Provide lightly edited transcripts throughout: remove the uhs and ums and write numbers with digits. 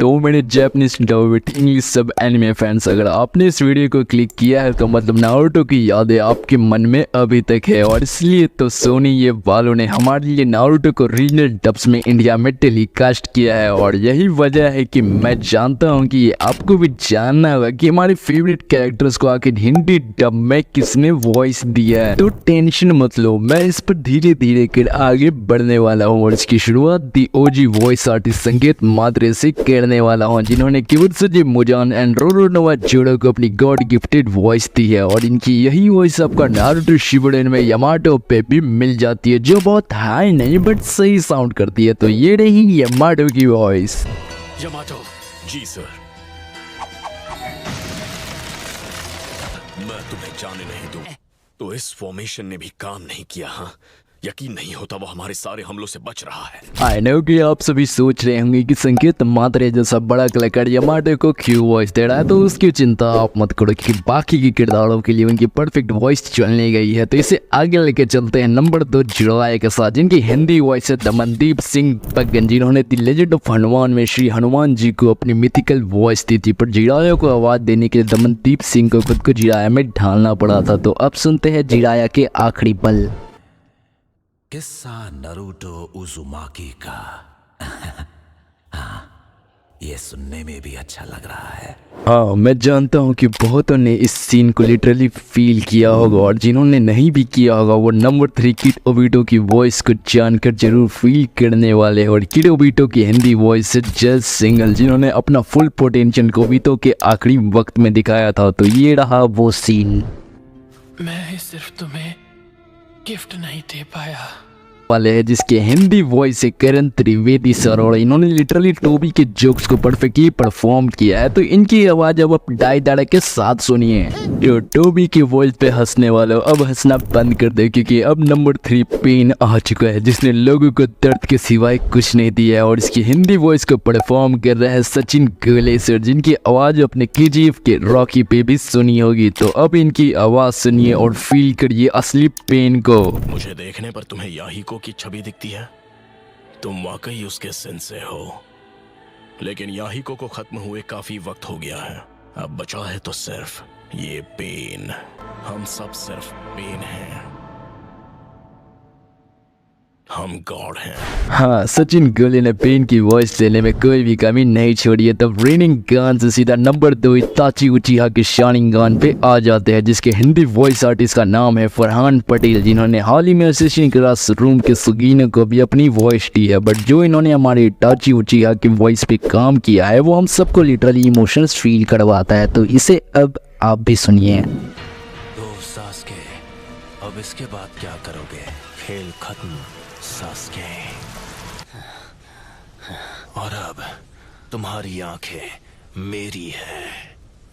तो मेरे Japanese डबिट English सब एनिमे फैंस, अगर आपने इस वीडियो को क्लिक किया है तो मतलब नारुतो की यादें आपके मन में अभी तक है, और इसलिए तो सोनी ये वालों ने हमारे लिए नारुतो को रीजनल डब्स में इंडिया में टेलीकास्ट किया है। और यही वजह है कि मैं जानता हूँ कि आपको भी जानना होगा कि हमारे फेवरेट कैरेक्टर्स को आखिर हिंदी डब में किसने वॉइस दिया है। तो टेंशन मत लो, मैं इस पर धीरे धीरे कर आगे बढ़ने वाला हूँ और इसकी शुरुआत दी ओजी वॉइस आर्टिस्ट संकेत मात्रे से करने वाला हूँ, जिन्होंने किबुत्सुजी मुजान एंड रोरोनोवा जोड़ो को अपनी गॉड गिफ्टेड वॉइस दी है। और इनकी यही वॉइस आपका नारुतो शिपुडेन में यामाटो पे भी मिल जाती है, जो बहुत हाई नहीं बट सही साउंड करती है। तो ये रही यामाटो की वॉइस। यामाटो जी सर, मैं तुम्हें जाने नहीं दूं। तो इस फॉर्मेशन ने भी काम नहीं किया। हाँ, यकीन नहीं होता वो हमारे सारे हमलों से बच रहा है। आई नो कि आप सभी सोच रहे होंगे कि संकेत मात्रे जैसा बड़ा कलाकार यामाटो को क्यों वॉइस दे रहा है, तो उसकी चिंता आप मत करो कि बाकी के किरदारों के लिए उनकी परफेक्ट वॉइस चलने गई है। तो इसे आगे लेके चलते हैं नंबर 2 जिराया के साथ, जिनकी हिंदी वॉइस है दमनदीप सिंह पगन, जिन्होंने द लेजेंड ऑफ हनुमान में श्री हनुमान जी को अपनी मिथिकल वॉइस दी थी। पर जिराया को आवाज देने के लिए दमनदीप सिंह को खुद को जिराया में ढालना पड़ा था। तो अब सुनते हैं जिराया के आखिरी पल। किस्सा नारुतो उज़ुमाकी का। हाँ, ये सुनने में भी अच्छा लग रहा है। हाँ, मैं जानता हूँ कि बहुतों ने इस सीन को लिटरली फील किया होगा, और जिन्होंने नहीं भी किया होगा वो नंबर 3 किड ओबिटो की वॉइस को जानकर जरूर फील करने वाले हैं। और किड ओबिटो की हिंदी वॉइस है जज सिंगल, जिन्होंने अपना फुल पोटेंशियल ओबिटो के आखिरी वक्त में दिखाया था। तो ये रहा वो सीन। मैं सिर्फ तुम्हें गिफ्ट नहीं दे पाया वाले है, जिसके हिंदी वॉइस है करण त्रिवेदी सर, और इन्होंने लिटरली टोबी के जोक्स को परफेक्टली परफॉर्म किया है। तो इनकी आवाज अब आप डाई दाड़ा के साथ सुनिए। जो टोबी की वॉइस पे हंसने वाले अब हंसना बंद कर दे, क्योंकि अब नंबर 3 पेन आ चुका है, जिसने लोगों को दर्द के सिवाय कुछ नहीं दिया है। और इसकी हिंदी वॉइस को परफॉर्म कर रहे हैं सचिन गोले सर, जिनकी आवाज अपने केजीएफ के रॉकी पे भी सुनी होगी। तो अब इनकी आवाज सुनिए और फील करिए असली पेन को। मुझे देखने पर तुम्हें याहिको की छवि दिखती है, तुम वाकई उसके सिन से हो। लेकिन याहिको को खत्म हुए काफी वक्त हो गया है, अब बचा है तो सिर्फ ये पेन। हम सब सिर्फ पेन हैं, हम गॉड हैं। हाँ, सचिन गोले ने पेन की वॉइस देने में कोई भी कमी नहीं छोड़ी है। तब रेनिंग गान से सीधा नंबर 2 इताची उचिहा के शानिंग गान पे आ जाते हैं, जिसके हिंदी वॉइस आर्टिस्ट का नाम है फरहान पटेल, जिन्होंने हाल ही में असिस्टेंट क्लास रूम के सुगीनो को भी अपनी वॉइस दी है। बट जो इन्होंने हमारे इताची उचिहा की वॉइस पे काम किया है वो हम सबको लिटरली इमोशंस फील करवाता है। तो इसे अब आप भी सुनिए। तो सास्के, अब इसके बाद क्या करोगे? खेल खत्म सास्के, और अब तुम्हारी आंखें मेरी है।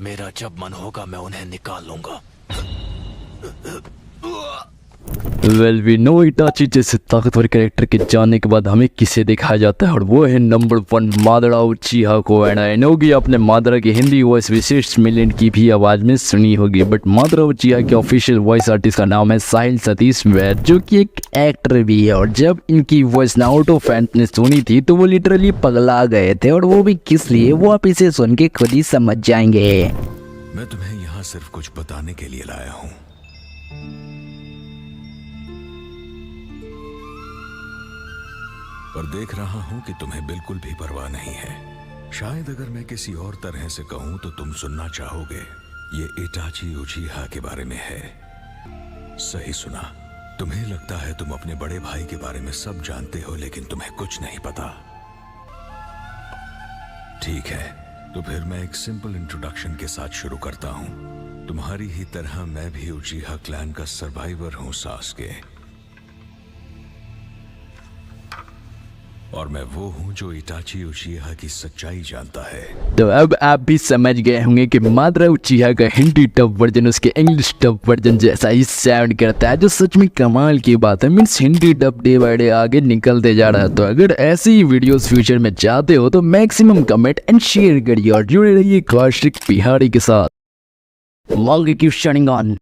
मेरा जब मन होगा मैं उन्हें निकाल लूंगा। वेल वी नो इटाची जैसे ताकतवर कैरेक्टर के जाने के बाद हमें किसे दिखाया जाता है, और वो है नंबर 1 मादरा उचिहा को। एंड आई नो कि आपने मादरा की हिंदी वॉइस विशेष मिलियन की भी आवाज में सुनी होगी, बट मादरा उचिहा के ऑफिशियल वॉइस आर्टिस्ट का नाम है साहिल सतीश वैद, जो कि एक एक्टर भी है। और जब इनकी वॉइस नारुतो फैंस ने सुनी थी तो वो लिटरली पगला गए थे, और वो भी किस लिए, वो आप इसे सुन के खुद ही समझ जाएंगे। मैं तुम्हें यहाँ सिर्फ कुछ बताने के लिए लाया हूँ। पर देख रहा हूं कि तुम्हें बिल्कुल भी परवाह नहीं है। शायद अगर मैं किसी और तरह से कहूं तो तुम सुनना चाहोगे। ये इटाची उचिहा के बारे में है। सही सुना, तुम्हें लगता है तुम अपने बड़े भाई के बारे में सब जानते हो, लेकिन तुम्हें कुछ नहीं पता। ठीक है, तो फिर मैं एक सिंपल इंट्रोडक्शन के साथ शुरू करता हूं। तुम्हारी ही तरह मैं भी उचिहा क्लैन का सर्वाइवर हूं सास्के, और मैं वो हूँ जो इटाची उचिहा की सच्चाई जानता है। तो अब आप भी समझ गए होंगे कि मादरा उचिहा का हिंदी डब वर्जन उसके इंग्लिश डब वर्जन जैसा ही साउंड करता है, जो सच में कमाल की बात है। Means Hindi dub day by day आगे निकलते जा रहा है। तो अगर ऐसी ही वीडियोस फ्यूचर में चाहते हो तो मैक्सिमम कमेंट एंड शेयर करिए, और जुड़े रहिए कौशिक बिहारी के साथ। Long keep shining on.